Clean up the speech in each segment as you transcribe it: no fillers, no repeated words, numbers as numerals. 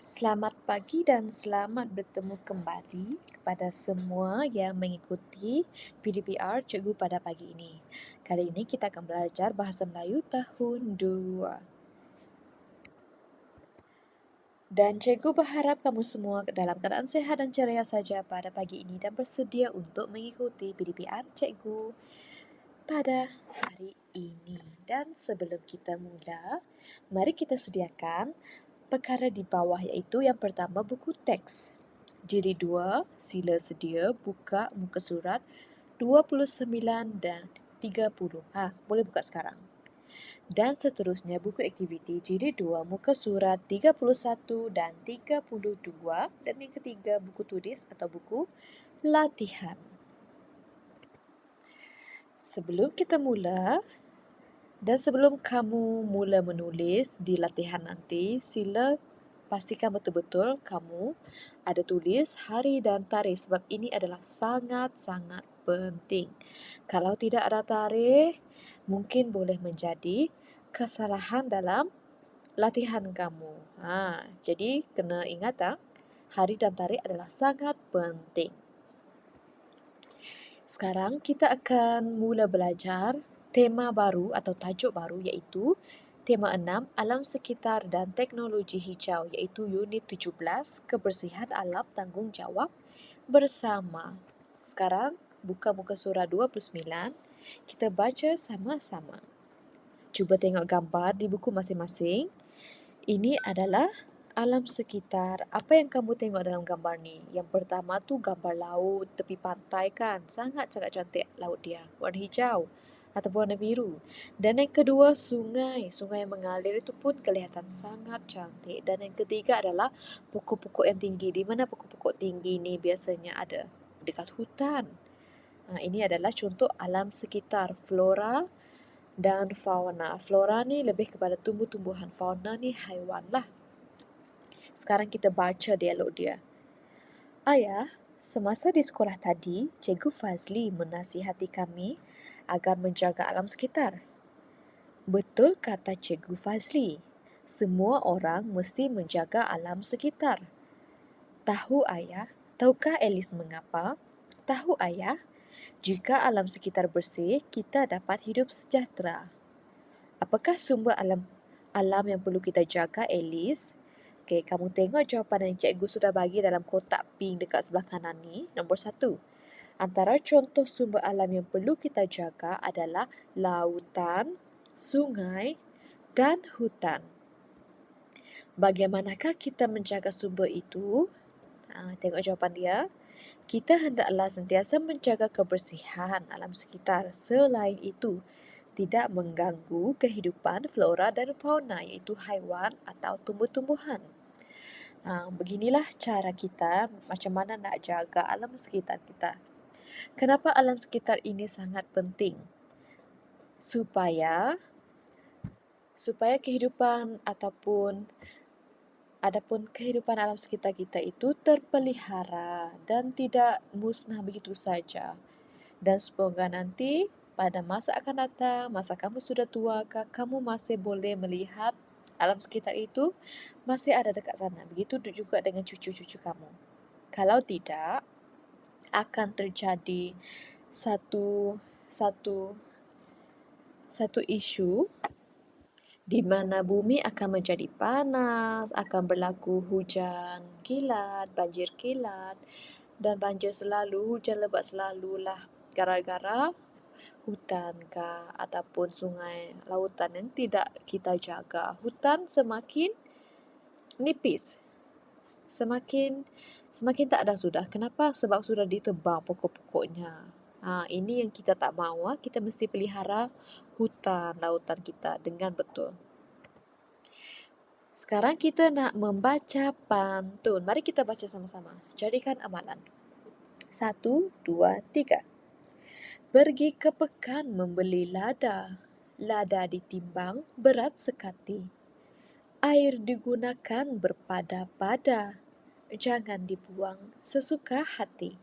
Selamat pagi dan selamat bertemu kembali kepada semua yang mengikuti PDPR Cikgu pada pagi ini. Kali ini kita akan belajar Bahasa Melayu tahun 2. Dan Cikgu berharap kamu semua dalam keadaan sihat dan ceria saja pada pagi ini dan bersedia untuk mengikuti PDPR Cikgu pada hari ini. Dan sebelum kita mula, mari kita sediakan perkara di bawah, iaitu yang pertama, buku teks. Jilid 2, sila sedia buka muka surat 29 dan 30. Boleh buka sekarang. Dan seterusnya buku aktiviti jilid 2 muka surat 31 dan 32, dan yang ketiga buku tulis atau buku latihan. Sebelum kita mula dan sebelum kamu mula menulis di latihan nanti, sila pastikan betul-betul kamu ada tulis hari dan tarikh, sebab ini adalah sangat-sangat penting. Kalau tidak ada tarikh, mungkin boleh menjadi kesalahan dalam latihan kamu. Jadi kena ingat, hari dan tarikh adalah sangat penting. Sekarang kita akan mula belajar tema baru atau tajuk baru, iaitu tema 6, Alam Sekitar dan Teknologi Hijau, iaitu unit 17, Kebersihan Alam Tanggungjawab Bersama. Sekarang buka muka surat 29, kita baca sama-sama. Cuba tengok gambar di buku masing-masing. Ini adalah alam sekitar. Apa yang kamu tengok dalam gambar ni? Yang pertama tu gambar laut, tepi pantai kan? Sangat-sangat cantik laut dia. Warna hijau ataupun warna biru. Dan yang kedua, sungai. Sungai yang mengalir itu pun kelihatan sangat cantik. Dan yang ketiga adalah pokok-pokok yang tinggi. Di mana pokok-pokok tinggi ni biasanya ada? Dekat hutan. Ini adalah contoh alam sekitar, flora dan fauna. Flora ni lebih kepada tumbuh-tumbuhan, fauna ni haiwan lah. Sekarang kita baca dialog dia. Ayah, semasa di sekolah tadi, Cikgu Fazli menasihati kami agar menjaga alam sekitar. Betul kata Cikgu Fazli, semua orang mesti menjaga alam sekitar. Tahu ayah, tahukah Alice mengapa? Tahu ayah, jika alam sekitar bersih, kita dapat hidup sejahtera. Apakah sumber alam yang perlu kita jaga, Alice? Okey, kamu tengok jawapan yang cikgu sudah bagi dalam kotak pink dekat sebelah kanan ni. Nombor 1. Antara contoh sumber alam yang perlu kita jaga adalah lautan, sungai dan hutan. Bagaimanakah kita menjaga sumber itu? Tengok jawapan dia. Kita hendaklah sentiasa menjaga kebersihan alam sekitar. Selain itu, tidak mengganggu kehidupan flora dan fauna, iaitu haiwan atau tumbuh-tumbuhan. Beginilah cara kita macam mana nak jaga alam sekitar kita. Kenapa alam sekitar ini sangat penting? Supaya kehidupan adapun kehidupan alam sekitar kita itu terpelihara dan tidak musnah begitu saja. Dan semoga nanti pada masa akan datang, masa kamu sudah tua, kamu masih boleh melihat alam sekitar itu masih ada dekat sana. Begitu juga dengan cucu-cucu kamu. Kalau tidak, akan terjadi satu isu di mana bumi akan menjadi panas, akan berlaku hujan kilat, banjir kilat, dan banjir selalu, hujan lebat selalulah, gara-gara hutan ataupun sungai, lautan yang tidak kita jaga. Hutan semakin nipis, semakin tak ada sudah. Kenapa? Sebab sudah ditebang pokok-pokoknya. Ini yang kita tak mahu. Kita mesti pelihara hutan, lautan kita dengan betul. Sekarang kita nak membaca pantun. Mari kita baca sama-sama. Jadikan amalan. 1, 2, 3. Pergi ke pekan membeli lada. Lada ditimbang berat sekati. Air digunakan berpada-pada. Jangan dibuang sesuka hati.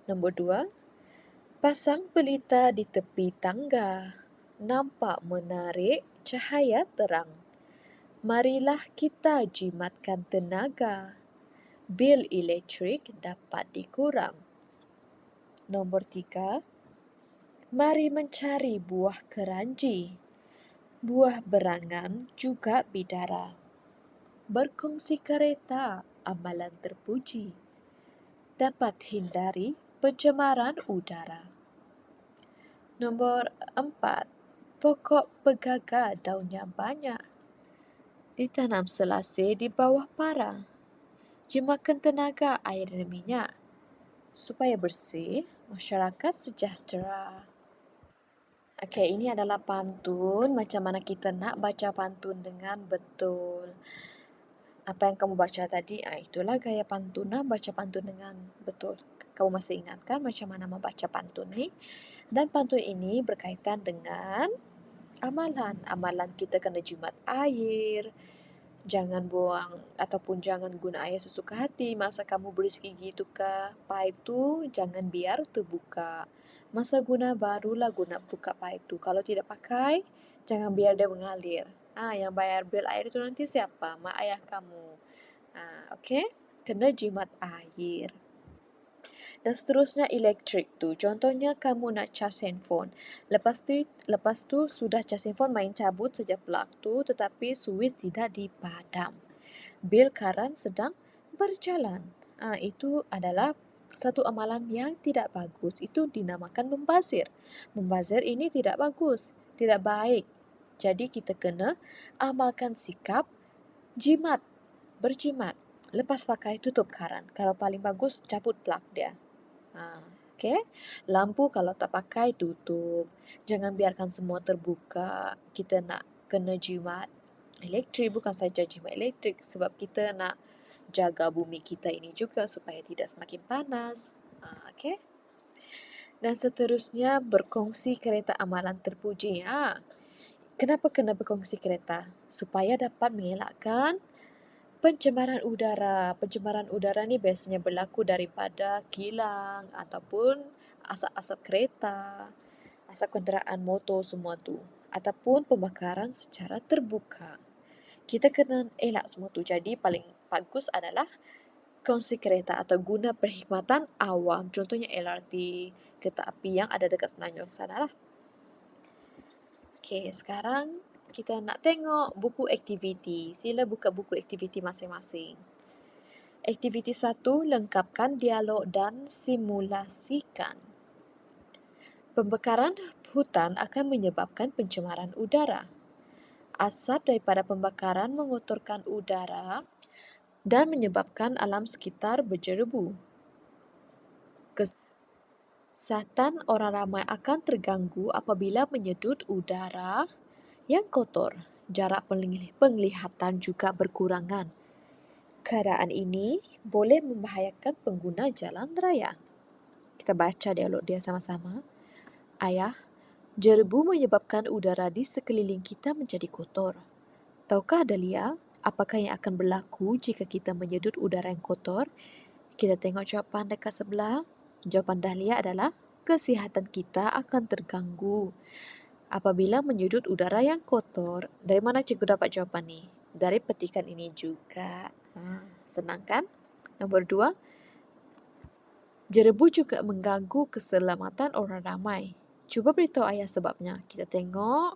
Nombor 2. Pasang pelita di tepi tangga. Nampak menarik cahaya terang. Marilah kita jimatkan tenaga. Bil elektrik dapat dikurang. Nombor 3, mari mencari buah keranji. Buah berangan juga bidara. Berkongsi kereta, amalan terpuji. Dapat hindari pencemaran udara. Nombor 4, pokok pegaga daunnya banyak. Ditanam selasih di bawah para. Jimatkan tenaga air dan minyak. Supaya bersih, masyarakat sejahtera. Okey, ini adalah pantun. Macam mana kita nak baca pantun dengan betul. Apa yang kamu baca tadi, itulah gaya pantun lah, baca pantun dengan betul. Kamu masih ingat kan macam mana membaca pantun ni? Dan pantun ini berkaitan dengan amalan. Amalan kita kena jimat air. Jangan buang ataupun jangan guna air sesuka hati. Masa kamu bersih gigi tu ke paip tu, jangan biar terbuka. Masa guna barulah guna buka paip tu. Kalau tidak pakai, jangan biar dia mengalir. Yang bayar bil air tu nanti siapa? Mak ayah kamu. Okey? Kena jimat air. Dan seterusnya elektrik tu. Contohnya kamu nak charge handphone. Lepas tu sudah charge handphone, main cabut saja plug tu tetapi switch tidak dipadam. Bil karan sedang berjalan. Itu adalah satu amalan yang tidak bagus. Itu dinamakan membazir. Membazir ini tidak bagus, tidak baik. Jadi kita kena amalkan sikap jimat, berjimat. Lepas pakai tutup karan. Kalau paling bagus cabut plug dia. Okey. Lampu kalau tak pakai tutup. Jangan biarkan semua terbuka. Kita nak kena jimat elektrik, bukan saja jimat elektrik, sebab kita nak jaga bumi kita ini juga supaya tidak semakin panas. Okey. Dan seterusnya berkongsi kereta amalan terpuji. Kenapa kena berkongsi kereta? Supaya dapat mengelakkan pencemaran udara. Pencemaran udara ni biasanya berlaku daripada kilang ataupun asap-asap kereta, asap kenderaan motor semua tu, ataupun pembakaran secara terbuka. Kita kena elak semua tu. Jadi paling bagus adalah kongsi kereta atau guna perkhidmatan awam. Contohnya LRT, kereta api yang ada dekat Semenanjung sana lah. Okey, sekarang kita nak tengok buku aktiviti. Sila buka buku aktiviti masing-masing. Aktiviti 1, lengkapkan dialog dan simulasikan. Pembakaran hutan akan menyebabkan pencemaran udara. Asap daripada pembakaran mengotorkan udara dan menyebabkan alam sekitar berjerubu. Kesihatan orang ramai akan terganggu apabila menyedut udara yang kotor. Jarak penglihatan juga berkurangan. Keadaan ini boleh membahayakan pengguna jalan raya. Kita baca dialog dia sama-sama. Ayah, jerebu menyebabkan udara di sekeliling kita menjadi kotor. Tahukah Dahlia, apakah yang akan berlaku jika kita menyedut udara yang kotor? Kita tengok jawapan dekat sebelah. Jawapan Dahlia adalah kesihatan kita akan terganggu apabila menyedut udara yang kotor. Dari mana cikgu dapat jawapan ni? Dari petikan ini juga. Senang kan? Nombor 2, jerebu juga mengganggu keselamatan orang ramai. Cuba beritahu ayah sebabnya. Kita tengok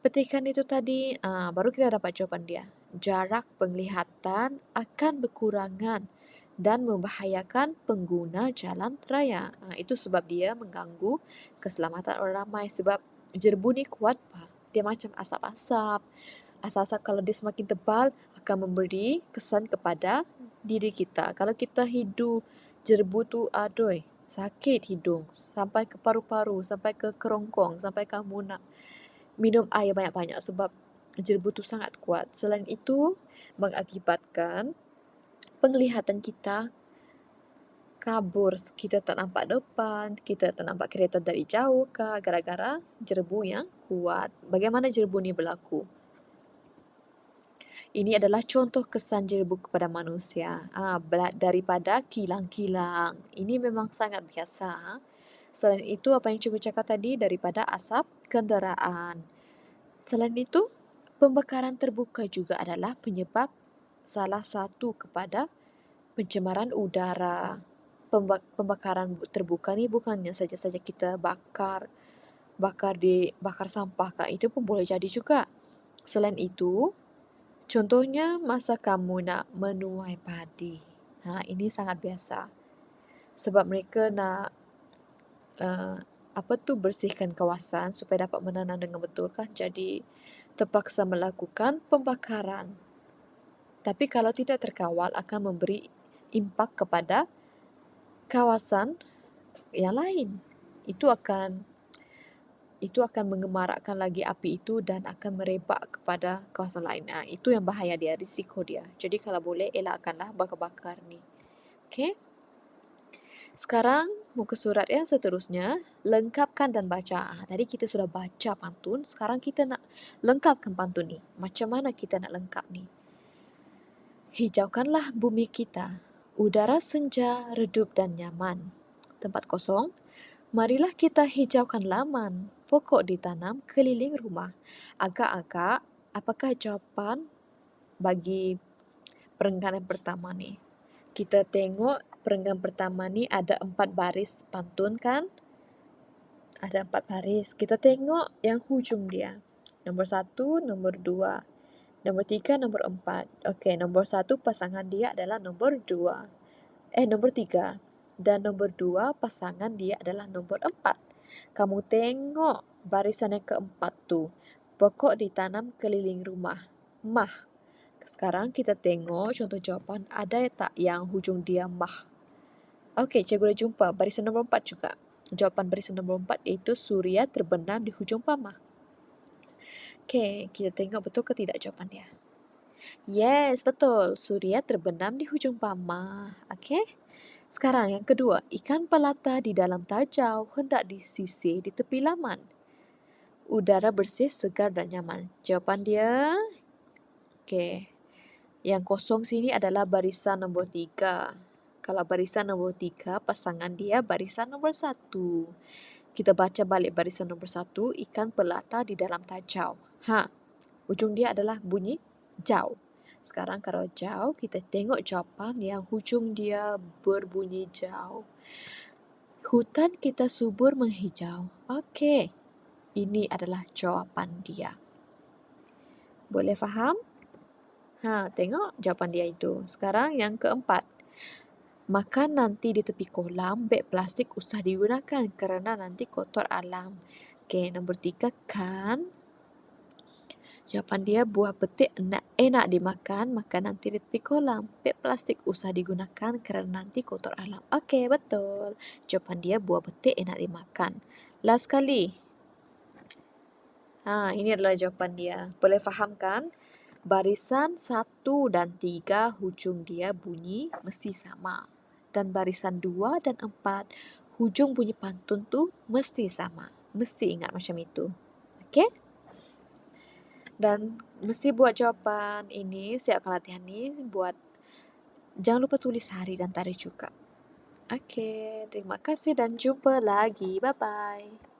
petikan itu tadi, baru kita dapat jawapan dia. Jarak penglihatan akan berkurangan dan membahayakan pengguna jalan raya. Itu sebab dia mengganggu keselamatan orang ramai. Sebab jerebu ni kuat, dia macam asap-asap. Asap-asap kalau dia semakin tebal akan memberi kesan kepada diri kita. Kalau kita hidu jerebu tu, aduh, sakit hidung. Sampai ke paru-paru, sampai ke kerongkong, sampai kamu nak minum air banyak-banyak sebab jerebu tu sangat kuat. Selain itu, mengakibatkan penglihatan kita kabur. Kita tak nampak depan, kita tak nampak kereta dari jauh gara-gara jerebu yang kuat. Bagaimana jerebu ni berlaku? Ini adalah contoh kesan jerebu kepada manusia. Daripada kilang-kilang. Ini memang sangat biasa. Selain itu, apa yang cikgu cakap tadi, daripada asap kenderaan. Selain itu, Pembakaran terbuka juga adalah penyebab salah satu kepada pencemaran udara. Pembakaran terbuka ni bukannya saja-saja kita bakar sampah kan, itu pun boleh jadi juga. Selain itu, contohnya masa kamu nak menuai padi. Ini sangat biasa. Sebab mereka nak bersihkan kawasan supaya dapat menanam dengan betul kan. Jadi terpaksa melakukan pembakaran. Tapi kalau tidak terkawal akan memberi impak kepada kawasan yang lain. Itu akan mengemarakkan lagi api itu dan akan merebak kepada kawasan lain. Itu yang bahaya dia, risiko dia. Jadi kalau boleh elakkanlah bakar-bakar ni. Okey? Sekarang muka surat yang seterusnya, lengkapkan dan baca. Tadi kita sudah baca pantun, sekarang kita nak lengkapkan pantun ni. Macam mana kita nak lengkap ni? Hijaukanlah bumi kita, udara senja, redup dan nyaman. Tempat kosong, marilah kita hijaukan laman, pokok ditanam keliling rumah. Agak-agak, apakah jawapan bagi perenggan yang pertama ni? Kita tengok perenggan pertama ni ada 4 baris pantun kan? Ada 4 baris. Kita tengok yang hujung dia. Nombor 1, nombor 2. Nombor 3, nombor 4. Okey, nombor 1 pasangan dia adalah nombor 2. Nombor 3. Dan nombor 2 pasangan dia adalah nombor 4. Kamu tengok barisan yang keempat tu. Pokok ditanam keliling rumah. Mah. Sekarang kita tengok contoh jawapan. Ada tak yang hujung dia mah? Okey, cikgu dah jumpa. Barisan nombor 4 juga. Jawapan barisan nombor 4 iaitu Suria terbenam di hujung pamah. Okey, kita tengok betul ke tidak jawapan dia. Yes, betul. Suria terbenam di hujung pamah. Okey. Sekarang yang kedua, ikan pelata di dalam tajau hendak disisir di tepi laman. Udara bersih, segar dan nyaman. Jawapan dia, okey. Yang kosong sini adalah barisan nombor 3. Kalau barisan nombor 3, pasangan dia barisan nombor 1. Kita baca balik barisan nombor 1, ikan pelata di dalam tajau. Ujung dia adalah bunyi jau. Sekarang kalau jau, kita tengok jawapan yang hujung dia berbunyi jau. Hutan kita subur menghijau. Okey, ini adalah jawapan dia. Boleh faham? Tengok jawapan dia itu. Sekarang yang keempat. Makan nanti di tepi kolam, beg plastik usah digunakan kerana nanti kotor alam. Okey, nombor 3 kan. Jawapan dia buah petik enak dimakan, makan nanti di tepi kolam. Beg plastik usah digunakan kerana nanti kotor alam. Okey, betul. Jawapan dia buah petik enak dimakan. Last sekali. Ini adalah jawapan dia. Boleh faham kan? Barisan 1 dan 3 hujung dia bunyi mesti sama. Dan barisan 2 dan 4 hujung bunyi pantun tu mesti sama. Mesti ingat macam itu. Okey? Dan mesti buat jawapan ini, siapkan latihan ni, jangan lupa tulis hari dan tarikh juga. Okey, terima kasih dan jumpa lagi. Bye-bye.